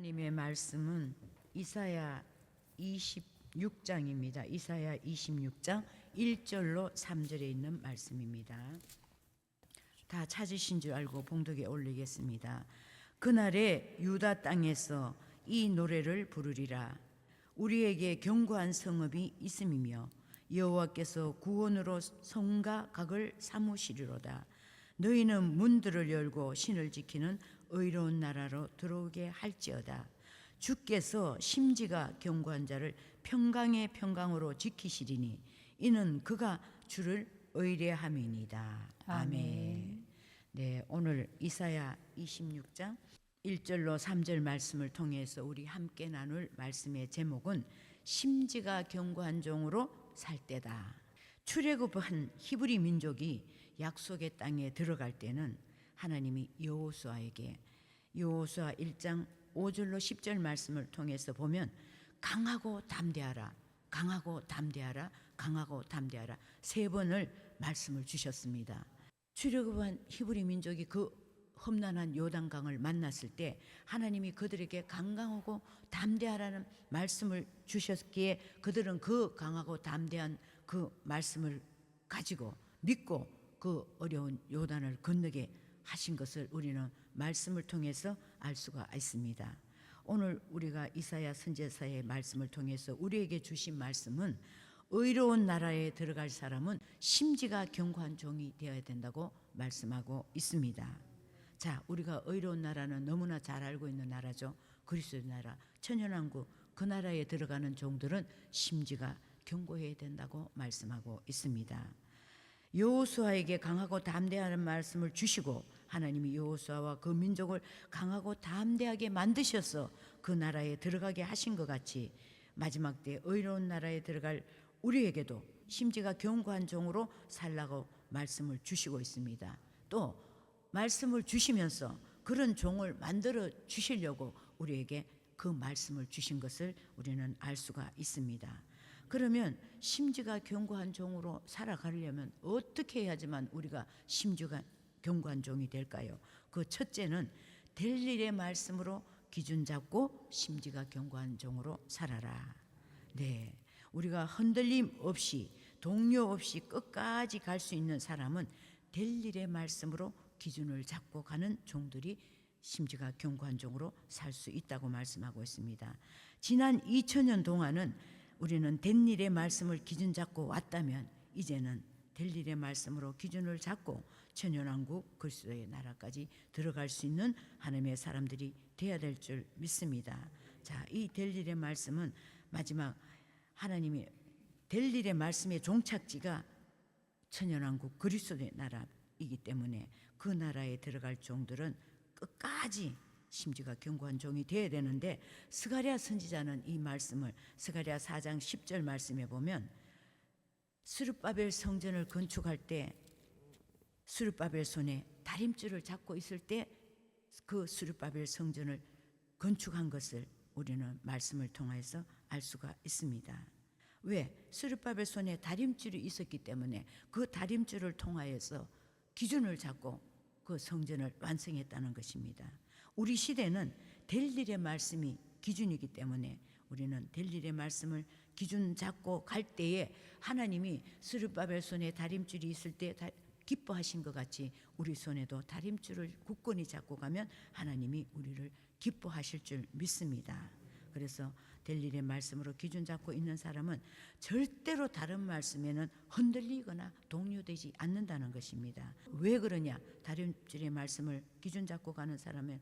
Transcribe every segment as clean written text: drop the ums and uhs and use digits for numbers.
하나님의 말씀은 이사야 26장입니다. 이사야 26장 1절로 3절에 있는 말씀입니다. 다 찾으신 줄 알고 봉독에 올리겠습니다. 그날에 유다 땅에서 이 노래를 부르리라. 우리에게 견고한 성읍이 있음이며 여호와께서 구원으로 성과 각을 삼으시리로다. 너희는 문들을 열고 신을 지키는 의로운 나라로 들어오게 할지어다. 주께서 심지가 견고한 자를 평강의 평강으로 지키시리니 이는 그가 주를 의뢰함이니이다. 아멘. 네, 오늘 이사야 26장 1절로 3절 말씀을 통해서 우리 함께 나눌 말씀의 제목은 심지가 견고한 종으로 살 때다. 출애굽한 히브리 민족이 약속의 땅에 들어갈 때는 하나님이 여호수아에게 여호수아 1장 5절로 10절 말씀을 통해서 보면 강하고 담대하라, 강하고 담대하라, 강하고 담대하라 세 번을 말씀을 주셨습니다. 출애굽한 히브리 민족이 그 험난한 요단강을 만났을 때 하나님이 그들에게 강하고 담대하라는 말씀을 주셨기에 그들은 그 강하고 담대한 그 말씀을 가지고 믿고 그 어려운 요단을 건너게 하신 것을 우리는 말씀을 통해서 알 수가 있습니다. 오늘 우리가 이사야 선지자의 말씀을 통해서 우리에게 주신 말씀은 의로운 나라에 들어갈 사람은 심지가 견고한 종이 되어야 된다고 말씀하고 있습니다. 자, 우리가 의로운 나라는 너무나 잘 알고 있는 나라죠. 그리스도의 나라, 천연왕국. 그 나라에 들어가는 종들은 심지가 견고해야 된다고 말씀하고 있습니다. 여호수아에게 강하고 담대한 말씀을 주시고 하나님이 여호수아와 그 민족을 강하고 담대하게 만드셔서 그 나라에 들어가게 하신 것 같이 마지막 때 의로운 나라에 들어갈 우리에게도 심지가 견고한 종으로 살라고 말씀을 주시고 있습니다. 또 말씀을 주시면서 그런 종을 만들어 주시려고 우리에게 그 말씀을 주신 것을 우리는 알 수가 있습니다. 그러면 심지가 견고한 종으로 살아가려면 어떻게 해야지만 우리가 심지가 견고한 종이 될까요? 그 첫째는 될 일의 말씀으로 기준 잡고 심지가 견고한 종으로 살아라. 네, 우리가 흔들림 없이 동요 없이 끝까지 갈 수 있는 사람은 될 일의 말씀으로 기준을 잡고 가는 종들이 심지가 견고한 종으로 살 수 있다고 말씀하고 있습니다. 지난 2000년 동안은 우리는 된 일의 말씀을 기준 잡고 왔다면 이제는 될 일의 말씀으로 기준을 잡고 천연왕국 그리스도의 나라까지 들어갈 수 있는 하나님의 사람들이 되어야 될 줄 믿습니다. 자, 이 될 일의 말씀은 마지막 하나님이 될 일의 말씀의 종착지가 천연왕국 그리스도의 나라이기 때문에 그 나라에 들어갈 종들은 끝까지 심지가 견고한 종이 되어야 되는데 스가랴 선지자는 이 말씀을 스가랴 4장 10절 말씀에 보면 스룹바벨 성전을 건축할 때 스룹바벨 손에 다림줄을 잡고 있을 때 그 스룹바벨 성전을 건축한 것을 우리는 말씀을 통해서 알 수가 있습니다. 왜? 스룹바벨 손에 다림줄이 있었기 때문에 그 다림줄을 통하여서 기준을 잡고 그 성전을 완성했다는 것입니다. 우리 시대는 될 일의 말씀이 기준이기 때문에 우리는 될 일의 말씀을 기준 잡고 갈 때에 하나님이 스룹바벨 손에 다림줄이 있을 때 기뻐하신 것 같이 우리 손에도 다림줄을 굳건히 잡고 가면 하나님이 우리를 기뻐하실 줄 믿습니다. 그래서 될 일의 말씀으로 기준 잡고 있는 사람은 절대로 다른 말씀에는 흔들리거나 동요되지 않는다는 것입니다. 왜 그러냐? 다림줄의 말씀을 기준 잡고 가는 사람은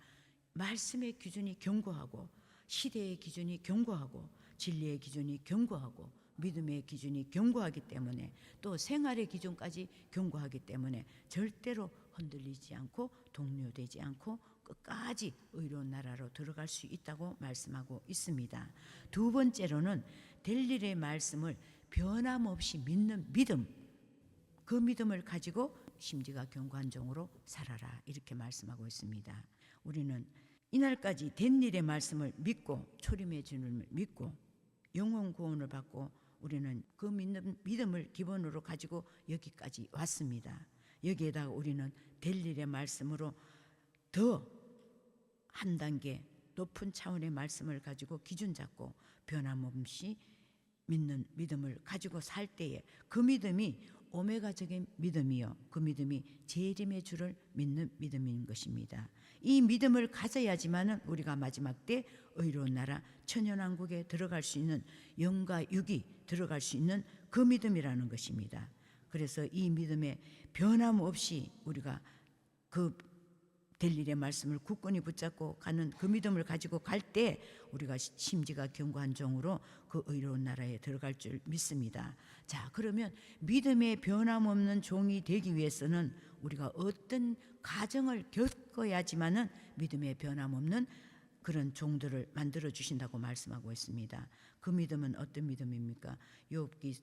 말씀의 기준이 견고하고 시대의 기준이 견고하고 진리의 기준이 견고하고 믿음의 기준이 견고하기 때문에 또 생활의 기준까지 견고하기 때문에 절대로 흔들리지 않고 동요되지 않고 끝까지 의로운 나라로 들어갈 수 있다고 말씀하고 있습니다. 두 번째로는 될 일의 말씀을 변함없이 믿는 믿음, 그 믿음을 가지고 심지가 견고한 종으로 살아라 이렇게 말씀하고 있습니다. 우리는 이날까지 된 일의 말씀을 믿고 초림의 주님을 믿고 영혼 구원을 받고 우리는 그 믿음을 기본으로 가지고 여기까지 왔습니다. 여기에다가 우리는 될 일의 말씀으로 더 한 단계 높은 차원의 말씀을 가지고 기준 잡고 변함없이 믿는 믿음을 가지고 살 때에 그 믿음이 오메가적인 믿음이요, 그 믿음이 재림의 주를 믿는 믿음인 것입니다. 이 믿음을 가져야지만은 우리가 마지막 때 의로운 나라 천연왕국에 들어갈 수 있는, 영과 육이 들어갈 수 있는 그 믿음이라는 것입니다. 그래서 이 믿음에 변함없이 우리가 그 될 일의 말씀을 굳건히 붙잡고 가는 그 믿음을 가지고 갈 때 우리가 심지가 견고한 종으로 그 의로운 나라에 들어갈 줄 믿습니다. 자, 그러면 믿음의 변함없는 종이 되기 위해서는 우리가 어떤 과정을 겪어야지만은 믿음의 변함없는 그런 종들을 만들어 주신다고 말씀하고 있습니다. 그 믿음은 어떤 믿음입니까? 욥기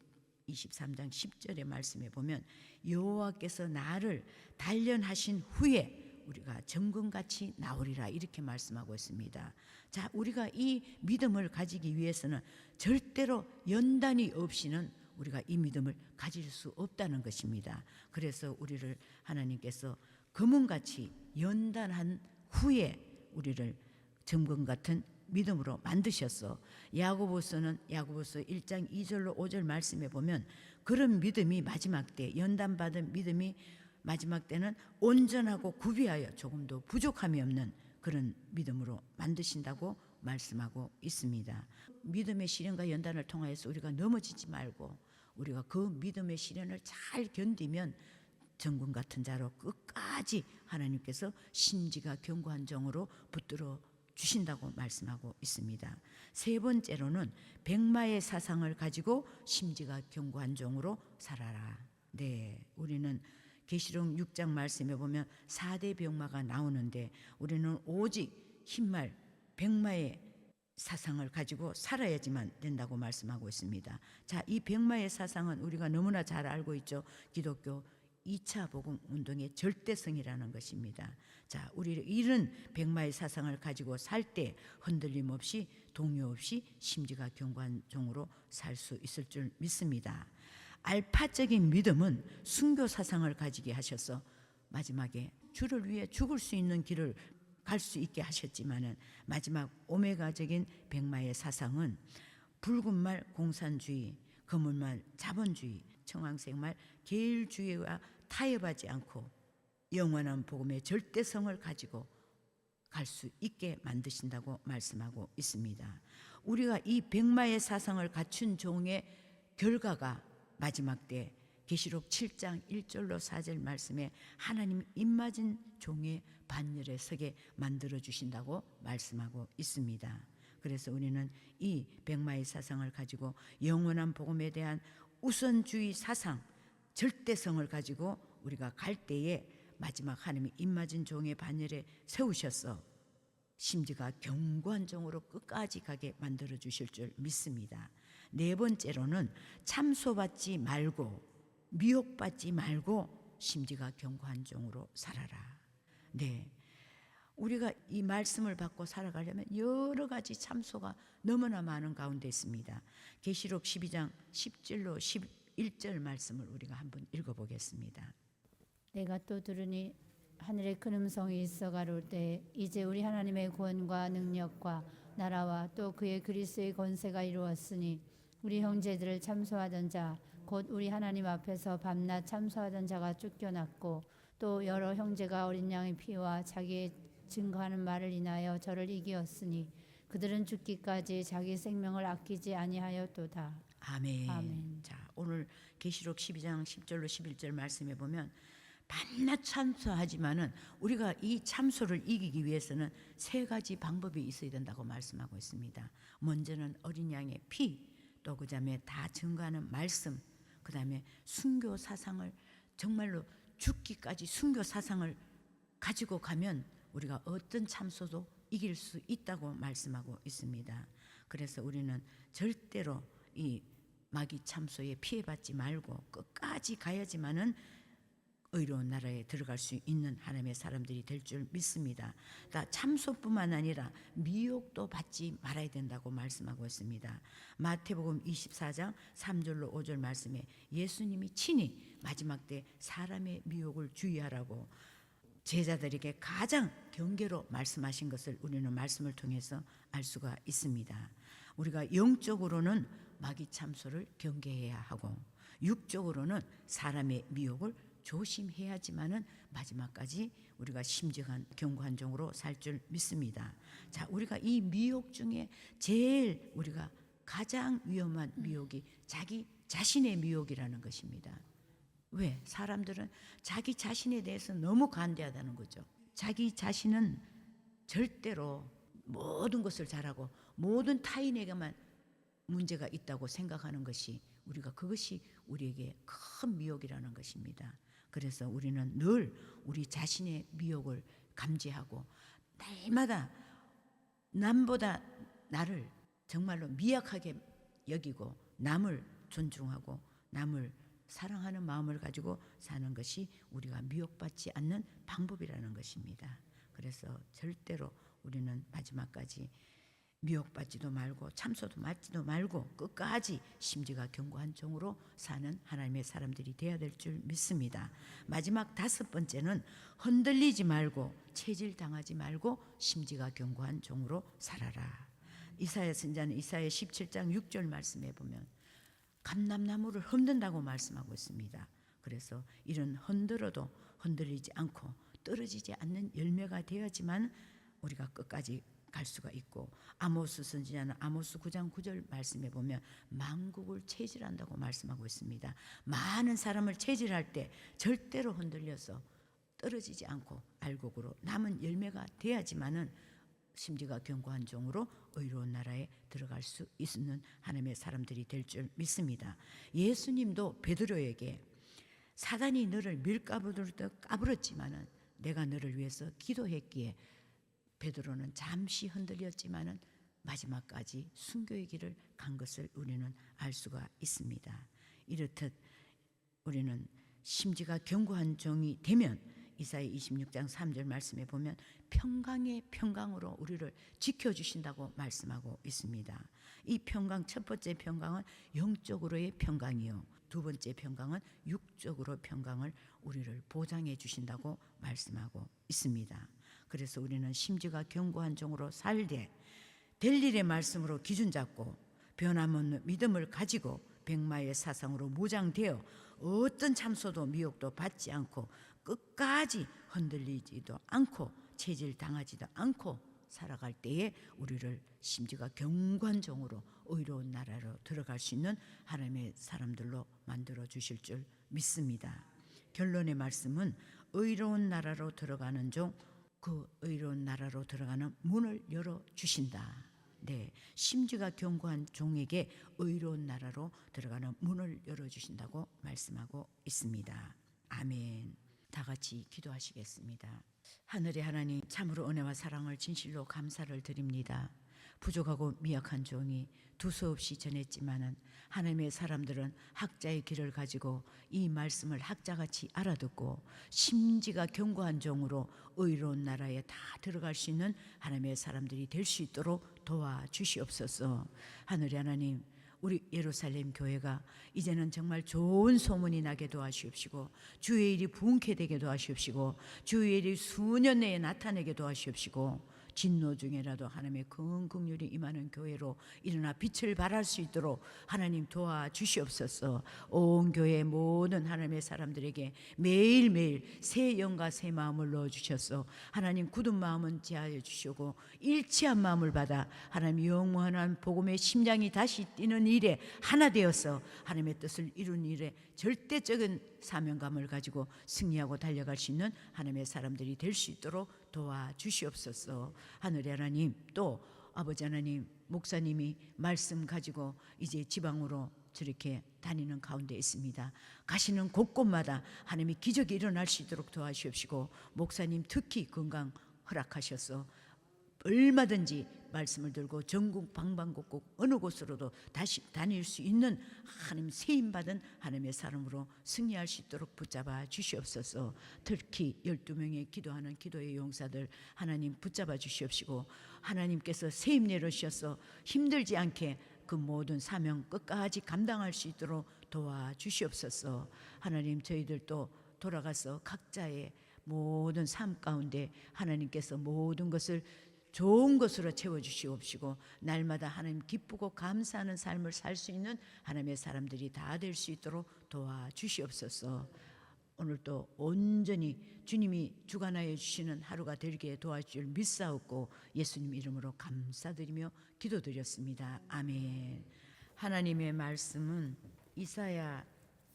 23장 10절의 말씀에 보면 여호와께서 나를 단련하신 후에 우리가 정금같이 나오리라, 이렇게 말씀하고 있습니다. 자, 우리가 이 믿음을 가지기 위해서는 절대로 연단이 없이는 우리가 이 믿음을 가질 수 없다는 것입니다. 그래서 우리를 하나님께서 금은같이 연단한 후에 우리를 정금 같은 믿음으로 만드셨어. 야고보서 1장 2절로 5절 말씀에 보면 그런 믿음이 마지막 때, 연단받은 믿음이 마지막 때는 온전하고 구비하여 조금도 부족함이 없는 그런 믿음으로 만드신다고 말씀하고 있습니다. 믿음의 시련과 연단을 통하여서 우리가 넘어지지 말고 우리가 그 믿음의 시련을 잘 견디면 정금 같은 자로 끝까지 하나님께서 심지가 견고한 종으로 붙들어 주신다고 말씀하고 있습니다. 세 번째로는 백마의 사상을 가지고 심지가 견고한 종으로 살아라. 네, 우리는 계시록 6장 말씀에 보면 4대 병마가 나오는데 우리는 오직 흰말 백마의 사상을 가지고 살아야지만 된다고 말씀하고 있습니다. 자, 이 백마의 사상은 우리가 너무나 잘 알고 있죠. 기독교 2차 복음 운동의 절대성이라는 것입니다. 자, 우리 이런 백마의 사상을 가지고 살 때 흔들림 없이 동요 없이 심지가 견고한 종으로 살 수 있을 줄 믿습니다. 알파적인 믿음은 순교 사상을 가지게 하셔서 마지막에 주를 위해 죽을 수 있는 길을 갈 수 있게 하셨지만은 마지막 오메가적인 백마의 사상은 붉은 말 공산주의, 검은 말 자본주의, 청황색 말 계율주의와 타협하지 않고 영원한 복음의 절대성을 가지고 갈 수 있게 만드신다고 말씀하고 있습니다. 우리가 이 백마의 사상을 갖춘 종의 결과가 마지막 때 계시록 7장 1절로 4절 말씀에 하나님 입맞은 종의 반열에 서게 만들어 주신다고 말씀하고 있습니다. 그래서 우리는 이 백마의 사상을 가지고 영원한 복음에 대한 우선주의 사상, 절대성을 가지고 우리가 갈 때에 마지막 하나님이 입맞은 종의 반열에 세우셔서 심지가 견고한 종으로 끝까지 가게 만들어 주실 줄 믿습니다. 네 번째로는 참소받지 말고 미혹받지 말고 심지가 견고한 종으로 살아라. 네, 우리가 이 말씀을 받고 살아가려면 여러 가지 참소가 너무나 많은 가운데 있습니다. 계시록 12장 10절로 11절 말씀을 우리가 한번 읽어보겠습니다. 내가 또 들으니 하늘에 큰 음성이 있어 가로울 때 이제 우리 하나님의 구원과 능력과 나라와 또 그의 그리스도의 권세가 이루었으니 우리 형제들을 참소하던 자 곧 우리 하나님 앞에서 밤낮 참소하던 자가 쫓겨났고 또 여러 형제가 어린 양의 피와 자기의 증거하는 말을 인하여 저를 이기었으니 그들은 죽기까지 자기 생명을 아끼지 아니하였도다. 아멘. 아멘. 자, 오늘 계시록 12장 10절로 11절 말씀에 보면 밤낮 참소하지만은 우리가 이 참소를 이기기 위해서는 세 가지 방법이 있어야 된다고 말씀하고 있습니다. 먼저는 어린 양의 피, 또 그다음에 다 증거하는 말씀, 그다음에 순교 사상을 정말로 죽기까지 순교 사상을 가지고 가면 우리가 어떤 참소도 이길 수 있다고 말씀하고 있습니다. 그래서 우리는 절대로 이 마귀 참소에 피해받지 말고 끝까지 가야지만은 의로운 나라에 들어갈 수 있는 하나님의 사람들이 될 줄 믿습니다. 참소뿐만 아니라 미혹도 받지 말아야 된다고 말씀하고 있습니다. 마태복음 24장 3절로 5절 말씀에 예수님이 친히 마지막 때 사람의 미혹을 주의하라고 제자들에게 가장 경계로 말씀하신 것을 우리는 말씀을 통해서 알 수가 있습니다. 우리가 영적으로는 마귀 참소를 경계해야 하고 육적으로는 사람의 미혹을 조심해야지만은 마지막까지 우리가 심직한 견고한 종으로 살 줄 믿습니다. 자, 우리가 이 미혹 중에 제일 우리가 가장 위험한 미혹이 자기 자신의 미혹이라는 것입니다. 왜? 사람들은 자기 자신에 대해서 너무 간대하다는 거죠. 자기 자신은 절대로 모든 것을 잘하고 모든 타인에게만 문제가 있다고 생각하는 것이 우리가 그것이 우리에게 큰 미혹이라는 것입니다. 그래서 우리는 늘 우리 자신의 미혹을 감지하고 날마다 남보다 나를 정말로 미약하게 여기고 남을 존중하고 남을 사랑하는 마음을 가지고 사는 것이 우리가 미혹받지 않는 방법이라는 것입니다. 그래서 절대로 우리는 마지막까지 미혹받지도 말고 참소도 맞지도 말고 끝까지 심지가 견고한 종으로 사는 하나님의 사람들이 되어야 될 줄 믿습니다. 마지막 5번째는 흔들리지 말고 체질당하지 말고 심지가 견고한 종으로 살아라. 이사야 선지자는 이사야 17장 6절 말씀에 보면 감람나무를 흔든다고 말씀하고 있습니다. 그래서 이런 흔들어도 흔들리지 않고 떨어지지 않는 열매가 되어야지만 우리가 끝까지 갈 수가 있고, 아모스 선지자는 아모스 9장 9절 말씀에 보면 만국을 체질한다고 말씀하고 있습니다. 많은 사람을 체질할 때 절대로 흔들려서 떨어지지 않고 알곡으로 남은 열매가 돼야지만은 심지가 견고한 종으로 의로운 나라에 들어갈 수 있는 하나님의 사람들이 될 줄 믿습니다. 예수님도 베드로에게 사단이 너를 밀가부르듯 까불었지만은 내가 너를 위해서 기도했기에 베드로는 잠시 흔들렸지만은 마지막까지 순교의 길을 간 것을 우리는 알 수가 있습니다. 이렇듯 우리는 심지가 견고한 종이 되면 이사야 26장 3절 말씀에 보면 평강의 평강으로 우리를 지켜주신다고 말씀하고 있습니다. 이 평강, 첫 번째 평강은 영적으로의 평강이요, 두 번째 평강은 육적으로 평강을 우리를 보장해 주신다고 말씀하고 있습니다. 그래서 우리는 심지가 견고한 종으로 살되 될 일의 말씀으로 기준 잡고 변함없는 믿음을 가지고 백마의 사상으로 무장되어 어떤 참소도 미혹도 받지 않고 끝까지 흔들리지도 않고 체질당하지도 않고 살아갈 때에 우리를 심지가 견고한 종으로 의로운 나라로 들어갈 수 있는 하나님의 사람들로 만들어 주실 줄 믿습니다. 결론의 말씀은 의로운 나라로 들어가는 종, 그 의로운 나라로 들어가는 문을 열어 주신다. 네, 심지가 견고한 종에게 의로운 나라로 들어가는 문을 열어 주신다고 말씀하고 있습니다. 아멘. 다 같이 기도하시겠습니다. 하늘의 하나님, 참으로 은혜와 사랑을 진실로 감사를 드립니다. 부족하고 미약한 종이 두서없이 전했지만은 하나님의 사람들은 학자의 길을 가지고 이 말씀을 학자같이 알아듣고 심지가 견고한 종으로 의로운 나라에 다 들어갈 수 있는 하나님의 사람들이 될 수 있도록 도와주시옵소서. 하늘의 하나님, 우리 예루살렘 교회가 이제는 정말 좋은 소문이 나게 도와주옵시고 주의 일이 부흥케 되게 도와주옵시고 주의 일이 수년 내에 나타내게 도와주옵시고 진노 중에라도 하나님의 긍휼이 임하는 교회로 일어나 빛을 발할 수 있도록 하나님 도와주시옵소서. 온 교회 모든 하나님의 사람들에게 매일매일 새 영과 새 마음을 넣어주셔서 하나님 굳은 마음은 제하여 주시고 일치한 마음을 받아 하나님 영원한 복음의 심장이 다시 뛰는 일에 하나 되어서 하나님의 뜻을 이루는 일에 절대적인 사명감을 가지고 승리하고 달려갈 수 있는 하나님의 사람들이 될 수 있도록 도와주시옵소서. 하늘의 하나님, 또 아버지 하나님, 목사님이 말씀 가지고 이제 지방으로 저렇게 다니는 가운데 있습니다. 가시는 곳곳마다 하나님의 기적이 일어날 수 있도록 도와주시옵시고 목사님 특히 건강 허락하셔서 얼마든지 말씀을 들고 전국 방방곡곡 어느 곳으로도 다시 다닐 수 있는 하나님 세임받은 하나님의 사람으로 승리할 수 있도록 붙잡아 주시옵소서. 특히 12명의 기도하는 기도의 용사들 하나님 붙잡아 주시옵시고 하나님께서 세임 내려주셔서 힘들지 않게 그 모든 사명 끝까지 감당할 수 있도록 도와주시옵소서. 하나님, 저희들도 돌아가서 각자의 모든 삶 가운데 하나님께서 모든 것을 좋은 것으로 채워주시옵시고 날마다 하나님 기쁘고 감사하는 삶을 살 수 있는 하나님의 사람들이 다 될 수 있도록 도와주시옵소서. 오늘도 온전히 주님이 주관하여 주시는 하루가 되게 도와줄 믿사옵고 예수님 이름으로 감사드리며 기도드렸습니다. 아멘. 하나님의 말씀은 이사야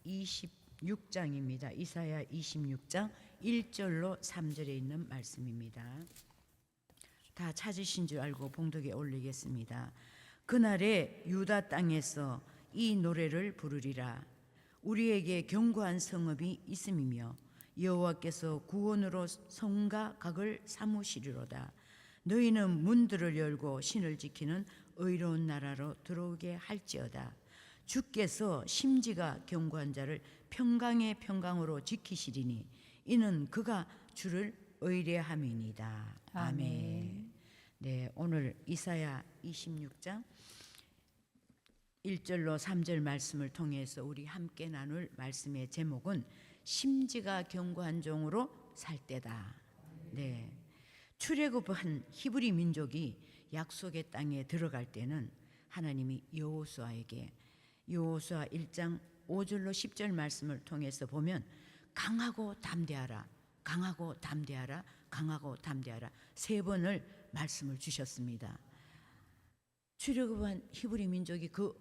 26장입니다. 이사야 26장 1절로 3절에 있는 말씀입니다. 다 찾으신 줄 알고 봉독에 올리겠습니다. 그날에 유다 땅에서 이 노래를 부르리라. 우리에게 견고한 성읍이 있음이며 여호와께서 구원으로 성과 각을 삼으시리로다. 너희는 문들을 열고 신을 지키는 의로운 나라로 들어오게 할지어다. 주께서 심지가 견고한 자를 평강의 평강으로 지키시리니 이는 그가 주를 의뢰함이니이다. 아멘. 네, 오늘 이사야 26장 1절로 3절 말씀을 통해서 우리 함께 나눌 말씀의 제목은 심지가 견고한 종으로 살 때다. 네, 출애굽한 히브리 민족이 약속의 땅에 들어갈 때는 하나님이 여호수아에게 여호수아 1장 5절로 10절 말씀을 통해서 보면 강하고 담대하라, 강하고 담대하라, 강하고 담대하라 3번을 말씀을 주셨습니다. 출애굽한 히브리 민족이 그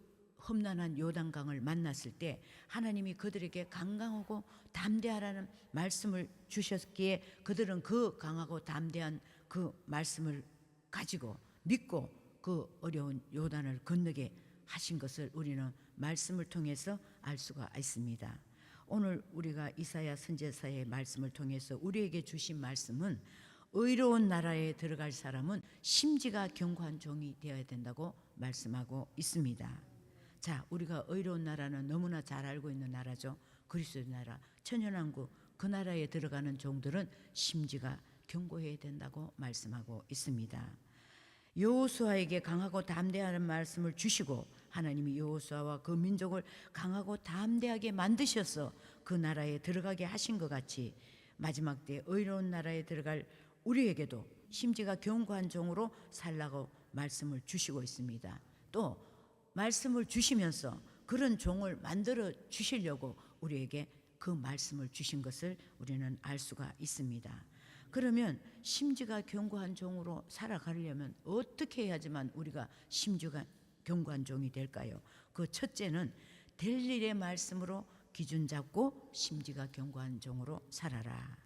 험난한 요단강을 만났을 때 하나님이 그들에게 강하고 담대하라는 말씀을 주셨기에 그들은 그 강하고 담대한 그 말씀을 가지고 믿고 그 어려운 요단을 건너게 하신 것을 우리는 말씀을 통해서 알 수가 있습니다. 오늘 우리가 이사야 선지자의 말씀을 통해서 우리에게 주신 말씀은 의로운 나라에 들어갈 사람은 심지가 견고한 종이 되어야 된다고 말씀하고 있습니다. 자, 우리가 의로운 나라는 너무나 잘 알고 있는 나라죠. 그리스도의 나라, 천연왕국, 그 나라에 들어가는 종들은 심지가 견고해야 된다고 말씀하고 있습니다. 여호수아에게 강하고 담대하는 말씀을 주시고 하나님이 여호수아와 그 민족을 강하고 담대하게 만드셔서 그 나라에 들어가게 하신 것 같이 마지막 때 의로운 나라에 들어갈 우리에게도 심지가 견고한 종으로 살라고 말씀을 주시고 있습니다. 또 말씀을 주시면서 그런 종을 만들어 주시려고 우리에게 그 말씀을 주신 것을 우리는 알 수가 있습니다. 그러면 심지가 견고한 종으로 살아가려면 어떻게 해야지만 우리가 심지가 견고한 종이 될까요? 그 첫째는 될 일의 말씀으로 기준 잡고 심지가 견고한 종으로 살아라.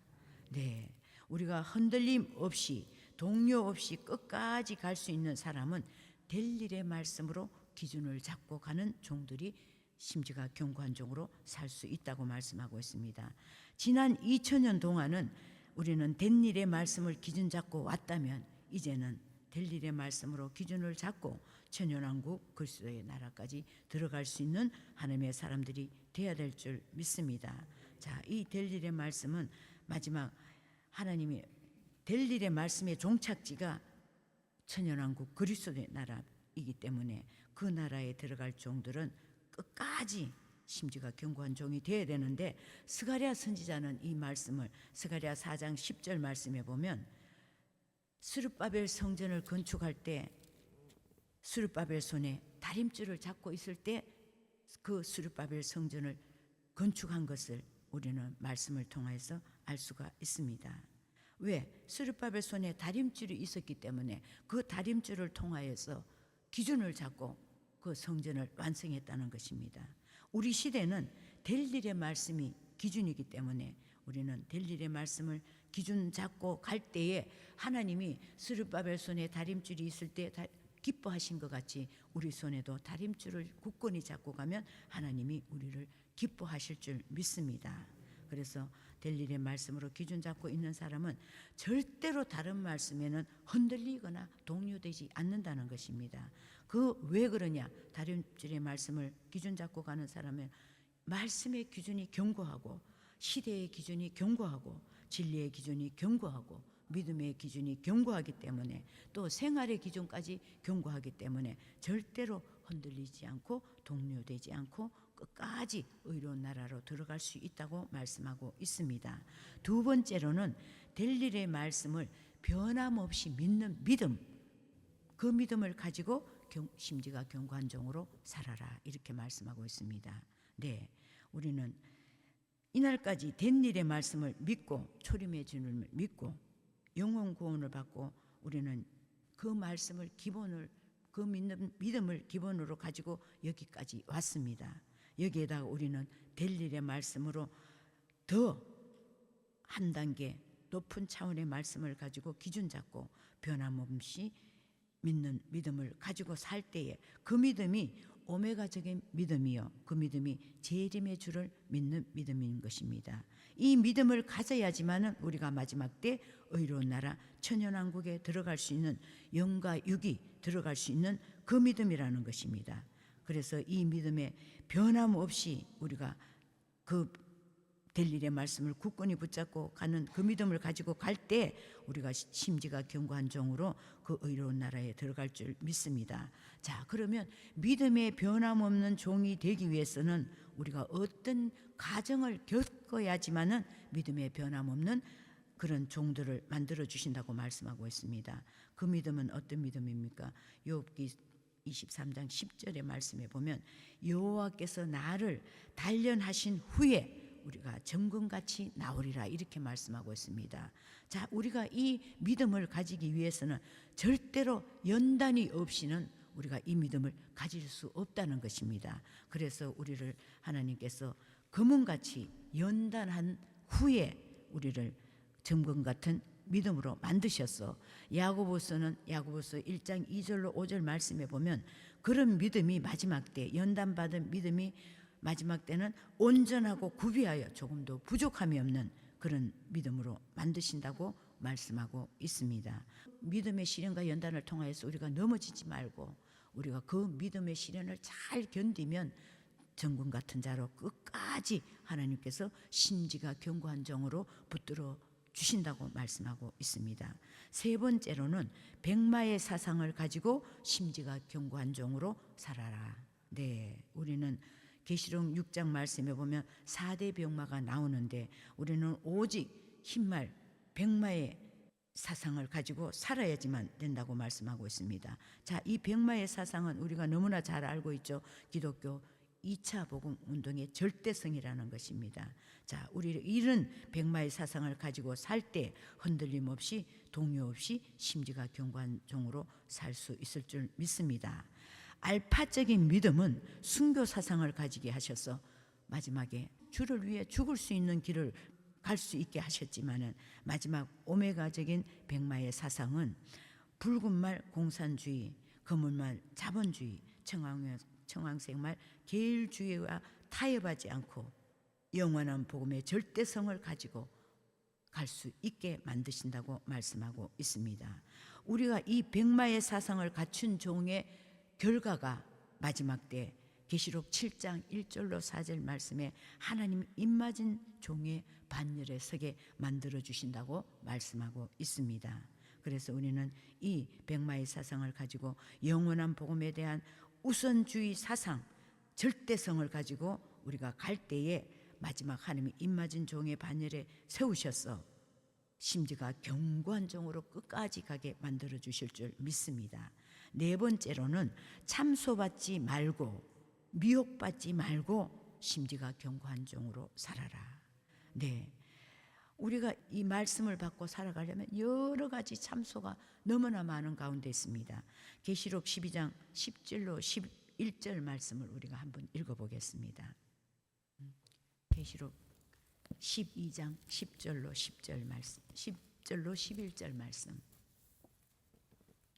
네, 우리가 흔들림 없이 동요 없이 끝까지 갈 수 있는 사람은 될 일의 말씀으로 기준을 잡고 가는 종들이 심지가 견고한 종으로 살 수 있다고 말씀하고 있습니다. 지난 2000년 동안은 우리는 된 일의 말씀을 기준 잡고 왔다면 이제는 될 일의 말씀으로 기준을 잡고 천연왕국 그리스도의 나라까지 들어갈 수 있는 하나님의 사람들이 되어야 될 줄 믿습니다. 자, 이 될 일의 말씀은 마지막 하나님이 될 일의 말씀의 종착지가 천연왕국 그리스도의 나라이기 때문에 그 나라에 들어갈 종들은 끝까지 심지가 견고한 종이 되어야 되는데 스가랴 선지자는 이 말씀을 스가랴 4장 10절 말씀에 보면 스룹바벨 성전을 건축할 때 스룹바벨 손에 다림줄을 잡고 있을 때 그 스룹바벨 성전을 건축한 것을 우리는 말씀을 통해서 알 수가 있습니다. 왜? 스룹바벨 손에 다림줄이 있었기 때문에 그 다림줄을 통하여서 기준을 잡고 그 성전을 완성했다는 것입니다. 우리 시대는 될 일의 말씀이 기준이기 때문에 우리는 될 일의 말씀을 기준 잡고 갈 때에 하나님이 스룹바벨 손에 다림줄이 있을 때 기뻐하신 것 같이 우리 손에도 다림줄을 굳건히 잡고 가면 하나님이 우리를 기뻐하실 줄 믿습니다. 그래서 될 일의 말씀으로 기준 잡고 있는 사람은 절대로 다른 말씀에는 흔들리거나 동요되지 않는다는 것입니다. 그 왜 그러냐? 다림줄의 말씀을 기준 잡고 가는 사람은 말씀의 기준이 견고하고 시대의 기준이 견고하고 진리의 기준이 견고하고 믿음의 기준이 견고하기 때문에 또 생활의 기준까지 견고하기 때문에 절대로 흔들리지 않고 동요되지 않고 끝까지 의로운 나라로 들어갈 수 있다고 말씀하고 있습니다. 두 번째로는 될 일의 말씀을 변함없이 믿는 믿음, 그 믿음을 가지고 심지가 견고한 종으로 살아라 이렇게 말씀하고 있습니다. 네, 우리는 이날까지 된 일의 말씀을 믿고 초림의 주님을 믿고 영원 구원을 받고 우리는 그 말씀을 기본을 그 믿음을 기본으로 가지고 여기까지 왔습니다. 여기에다가 우리는 될 일의 말씀으로 더 한 단계 높은 차원의 말씀을 가지고 기준 잡고 변함없이 믿는 믿음을 가지고 살 때에 그 믿음이 오메가적인 믿음이요, 그 믿음이 재림의 주를 믿는 믿음인 것입니다. 이 믿음을 가져야지만은 우리가 마지막 때 의로운 나라 천연왕국에 들어갈 수 있는 영과 육이 들어갈 수 있는 그 믿음이라는 것입니다. 그래서 이 믿음에 변함없이 우리가 그 될 일의 말씀을 굳건히 붙잡고 가는 그 믿음을 가지고 갈 때 우리가 심지가 견고한 종으로 그 의로운 나라에 들어갈 줄 믿습니다. 자, 그러면 믿음의 변함없는 종이 되기 위해서는 우리가 어떤 과정을 겪어야지만은 믿음의 변함없는 그런 종들을 만들어 주신다고 말씀하고 있습니다. 그 믿음은 어떤 믿음입니까? 욥기 23장 10절의 말씀에 보면 여호와께서 나를 단련하신 후에 우리가 정금같이 나오리라 이렇게 말씀하고 있습니다. 자, 우리가 이 믿음을 가지기 위해서는 절대로 연단이 없이는 우리가 이 믿음을 가질 수 없다는 것입니다. 그래서 우리를 하나님께서 금은같이 연단한 후에 우리를 정금 같은 믿음으로 만드셨어. 야고보서는 야고보서 1장 2절로 5절 말씀에 보면 그런 믿음이 마지막 때 연단받은 믿음이 마지막 때는 온전하고 구비하여 조금도 부족함이 없는 그런 믿음으로 만드신다고 말씀하고 있습니다. 믿음의 시련과 연단을 통하여서 우리가 넘어지지 말고 우리가 그 믿음의 시련을 잘 견디면 정금 같은 자로 끝까지 하나님께서 심지가 견고한 종으로 붙들어 주신다고 말씀하고 있습니다. 세 번째로는 백마의 사상을 가지고 심지가 견고한 종으로 살아라. 네, 우리는 계시록 6장 말씀에 보면 4대 병마가 나오는데 우리는 오직 흰말 백마의 사상을 가지고 살아야지만 된다고 말씀하고 있습니다. 자, 이 백마의 사상은 우리가 너무나 잘 알고 있죠. 기독교 2차 복음 운동의 절대성이라는 것입니다. 자, 우리 이런 백마의 사상을 가지고 살 때 흔들림 없이 동요 없이 심지가 견고한 종으로 살 수 있을 줄 믿습니다. 알파적인 믿음은 순교 사상을 가지게 하셔서 마지막에 주를 위해 죽을 수 있는 길을 갈 수 있게 하셨지만은 마지막 오메가적인 백마의 사상은 붉은 말 공산주의, 검은 말 자본주의, 청황색 말 계율주의와 타협하지 않고 영원한 복음의 절대성을 가지고 갈 수 있게 만드신다고 말씀하고 있습니다. 우리가 이 백마의 사상을 갖춘 종의 결과가 마지막 때 계시록 7장 1절로 4절 말씀에 하나님 입맞은 종의 반열에 서게 만들어 주신다고 말씀하고 있습니다. 그래서 우리는 이 백마의 사상을 가지고 영원한 복음에 대한 우선주의 사상, 절대성을 가지고 우리가 갈 때에 마지막 하나님이 입맞은 종의 반열에 세우셔서 심지가 견고한 종으로 끝까지 가게 만들어 주실 줄 믿습니다. 네 번째로는 참소받지 말고 미혹받지 말고 심지가 견고한 종으로 살아라. 네, 우리가 이 말씀을 받고 살아가려면 여러 가지 참소가 너무나 많은 가운데 있습니다. 계시록 12장 10절로 11절 말씀을 우리가 한번 읽어보겠습니다. 계시록 12장 10절로 10절 말씀, 10절로 11절 말씀.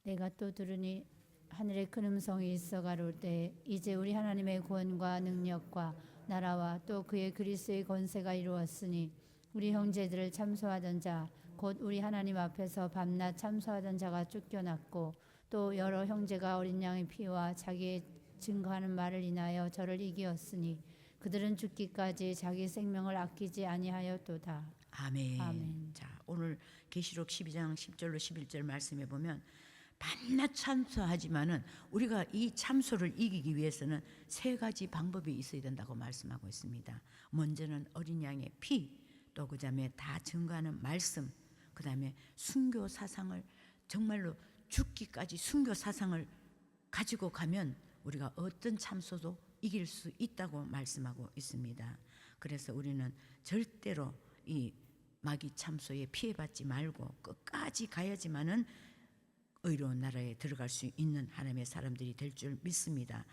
내가 또 들으니 하늘에 큰 음성이 있어 가로울 때 이제 우리 하나님의 구원과 능력과 나라와 또 그의 그리스도의 권세가 이루었으니 우리 형제들을 참소하던 자 곧 우리 하나님 앞에서 밤낮 참소하던 자가 쫓겨났고 또 여러 형제가 어린 양의 피와 자기의 증거하는 말을 인하여 저를 이기었으니 그들은 죽기까지 자기 생명을 아끼지 아니하였도다. 아멘. 아멘. 자, 오늘 계시록 12장 10절로 11절 말씀에 보면 밤낮 참소하지만은 우리가 이 참소를 이기기 위해서는 세 가지 방법이 있어야 된다고 말씀하고 있습니다. 먼저는 어린 양의 피, 또 그다음에 다 증거하는 말씀, 그다음에 순교 사상을 정말로 죽기까지 순교 사상을 가지고 가면 우리가 어떤 참소도 이길 수 있다고 말씀하고 있습니다. 그래서 우리는 절대로 이 마귀 참소에 피해받지 말고 끝까지 가야지만은 의로운 나라에 들어갈 수 있는 하나님의 사람들이 될 줄 믿습니다.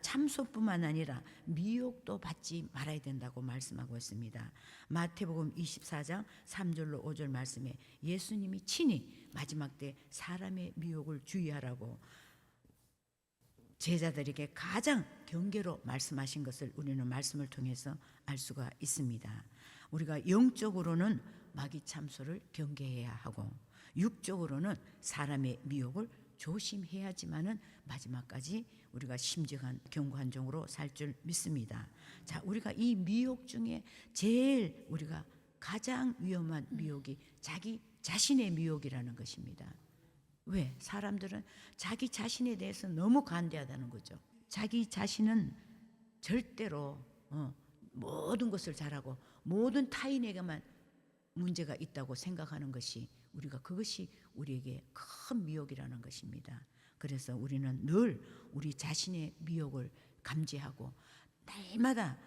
참소뿐만 아니라 미혹도 받지 말아야 된다고 말씀하고 있습니다. 마태복음 24장 3절로 5절 말씀에 예수님이 친히 마지막 때 사람의 미혹을 주의하라고 제자들에게 가장 경계로 말씀하신 것을 우리는 말씀을 통해서 알 수가 있습니다. 우리가 영적으로는 마귀 참소를 경계해야 하고 육적으로는 사람의 미혹을 조심해야지만은 마지막까지 우리가 심정한 견고한 종으로 살 줄 믿습니다. 자, 우리가 이 미혹 중에 제일 우리가 가장 위험한 미혹이 자기 자신의 미혹이라는 것입니다. 왜? 사람들은 자기 자신에 대해서 너무 간대하다는 거죠. 자기 자신은 절대로 모든 것을 잘하고 모든 타인에게만 문제가 있다고 생각하는 것이 그것이 우리에게 큰 미혹이라는 것입니다. 그래서 우리는 늘 우리 자신의 미혹을 감지하고 날마다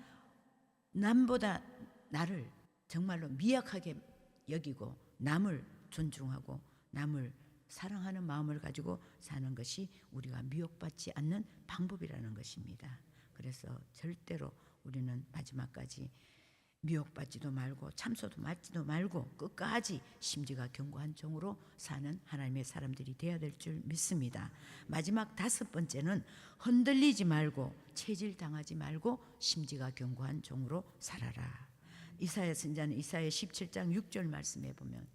남보다 나를 정말로 미약하게 여기고 남을 존중하고 남을 사랑하는 마음을 가지고 사는 것이 우리가 미혹받지 않는 방법이라는 것입니다. 그래서 절대로 우리는 마지막까지 미혹받지도 말고 참소도 맞지도 말고 끝까지 심지가 견고한 종으로 사는 하나님의 사람들이 되어야 될 줄 믿습니다. 마지막 5번째는 흔들리지 말고 체질당하지 말고 심지가 견고한 종으로 살아라. 이사야 선지자는 이사야 17장 6절 말씀에 보면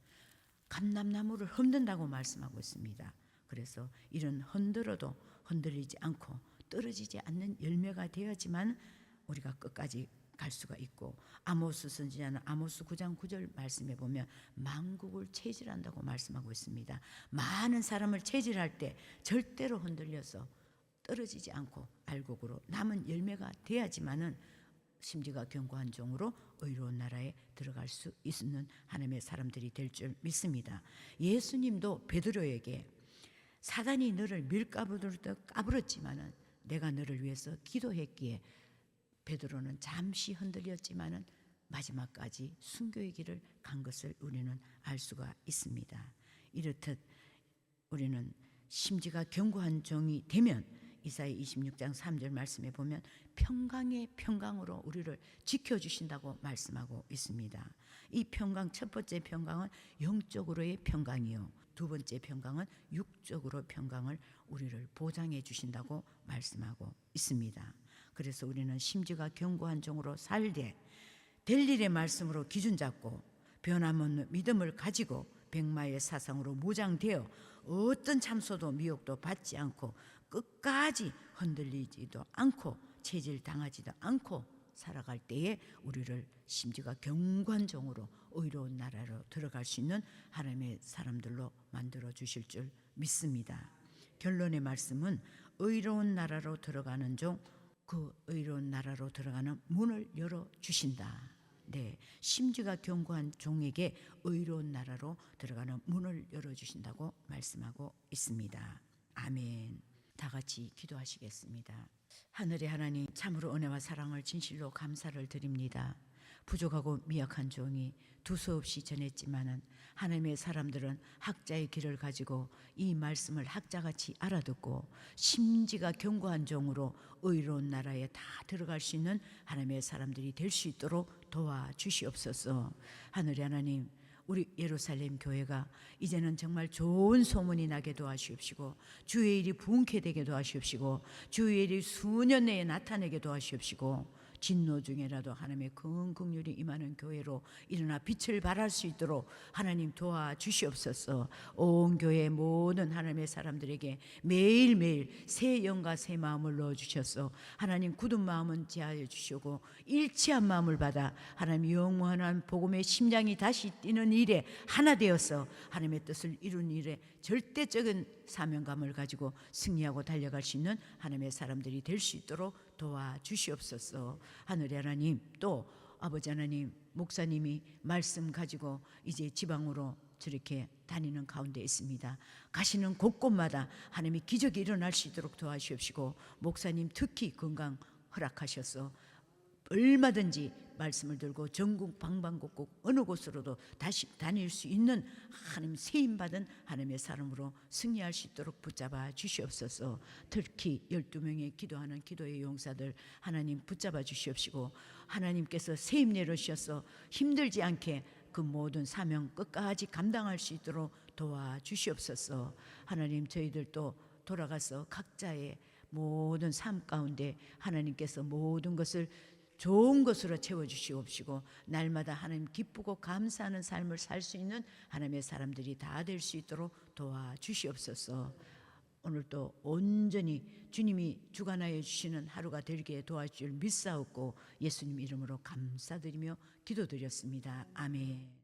감람나무를 흔든다고 말씀하고 있습니다. 그래서 이런 흔들어도 흔들리지 않고 떨어지지 않는 열매가 되어야지만 우리가 끝까지 갈 수가 있고, 아모스 선지자는 아모스 9장 9절 말씀에 보면 만국을 체질한다고 말씀하고 있습니다. 많은 사람을 체질할 때 절대로 흔들려서 떨어지지 않고 알곡으로 남은 열매가 돼야지만은 심지가 견고한 종으로 의로운 나라에 들어갈 수 있는 하나님의 사람들이 될 줄 믿습니다. 예수님도 베드로에게 사단이 너를 밀가부르듯 까불었지만은 내가 너를 위해서 기도했기에 베드로는 잠시 흔들렸지만은 마지막까지 순교의 길을 간 것을 우리는 알 수가 있습니다. 이렇듯 우리는 심지가 견고한 종이 되면 이사야 26장 3절 말씀에 보면 평강의 평강으로 우리를 지켜주신다고 말씀하고 있습니다. 이 평강, 첫 번째 평강은 영적으로의 평강이요, 두 번째 평강은 육적으로 평강을 우리를 보장해 주신다고 말씀하고 있습니다. 그래서 우리는 심지가 견고한 종으로 살되 될 일의 말씀으로 기준 잡고 변함없는 믿음을 가지고 백마의 사상으로 무장되어 어떤 참소도 미혹도 받지 않고 끝까지 흔들리지도 않고 체질당하지도 않고 살아갈 때에 우리를 심지가 견고한 종으로 의로운 나라로 들어갈 수 있는 하나님의 사람들로 만들어 주실 줄 믿습니다. 결론의 말씀은 의로운 나라로 들어가는 종, 그 의로운 나라로 들어가는 문을 열어 주신다. 네, 심지가 견고한 종에게 의로운 나라로 들어가는 문을 열어 주신다고 말씀하고 있습니다. 아멘. 다 같이 기도하시겠습니다. 하늘의 하나님, 참으로 은혜와 사랑을 진실로 감사를 드립니다. 부족하고 미약한 종이 두서없이 전했지만은 하나님의 사람들은 학자의 길을 가지고 이 말씀을 학자같이 알아듣고 심지가 견고한 종으로 의로운 나라에 다 들어갈 수 있는 하나님의 사람들이 될 수 있도록 도와주시옵소서. 하늘의 하나님, 우리 예루살렘 교회가 이제는 정말 좋은 소문이 나게 도와주옵시고 주의 일이 부흥케 되게 도와주옵시고 주의 일이 수년 내에 나타내게 도와주옵시고 진노 중에라도 하나님의 큰 긍휼이 임하는 교회로 일어나 빛을 발할 수 있도록 하나님 도와주시옵소서. 온 교회 모든 하나님의 사람들에게 매일매일 새 영과 새 마음을 넣어주셔서 하나님 굳은 마음은 제하여 주시고 일치한 마음을 받아 하나님 영원한 복음의 심장이 다시 뛰는 일에 하나 되어서 하나님의 뜻을 이룬 일에 절대적인 사명감을 가지고 승리하고 달려갈 수 있는 하나님의 사람들이 될 수 있도록 도와주시옵소서. 하늘의 하나님, 또 아버지 하나님, 목사님이 말씀 가지고 이제 지방으로 저렇게 다니는 가운데 있습니다. 가시는 곳곳마다 하나님의 기적이 일어날 수 있도록 도와주시옵시고, 목사님 특히 건강 허락하셔서 얼마든지 말씀을 들고 전국 방방곡곡 어느 곳으로도 다시 다닐 수 있는 하나님 세임받은 하나님의 사람으로 승리할 수 있도록 붙잡아 주시옵소서. 특히 12명의 기도하는 기도의 용사들 하나님 붙잡아 주시옵시고, 하나님께서 세임 내려주셔서 힘들지 않게 그 모든 사명 끝까지 감당할 수 있도록 도와주시옵소서. 하나님, 저희들도 돌아가서 각자의 모든 삶 가운데 하나님께서 모든 것을 좋은 것으로 채워주시옵시고, 날마다 하나님 기쁘고 감사하는 삶을 살 수 있는 하나님의 사람들이 다 될 수 있도록 도와주시옵소서. 오늘도 온전히 주님이 주관하여 주시는 하루가 되게 도와줄 믿사옵고 예수님 이름으로 감사드리며 기도드렸습니다. 아멘.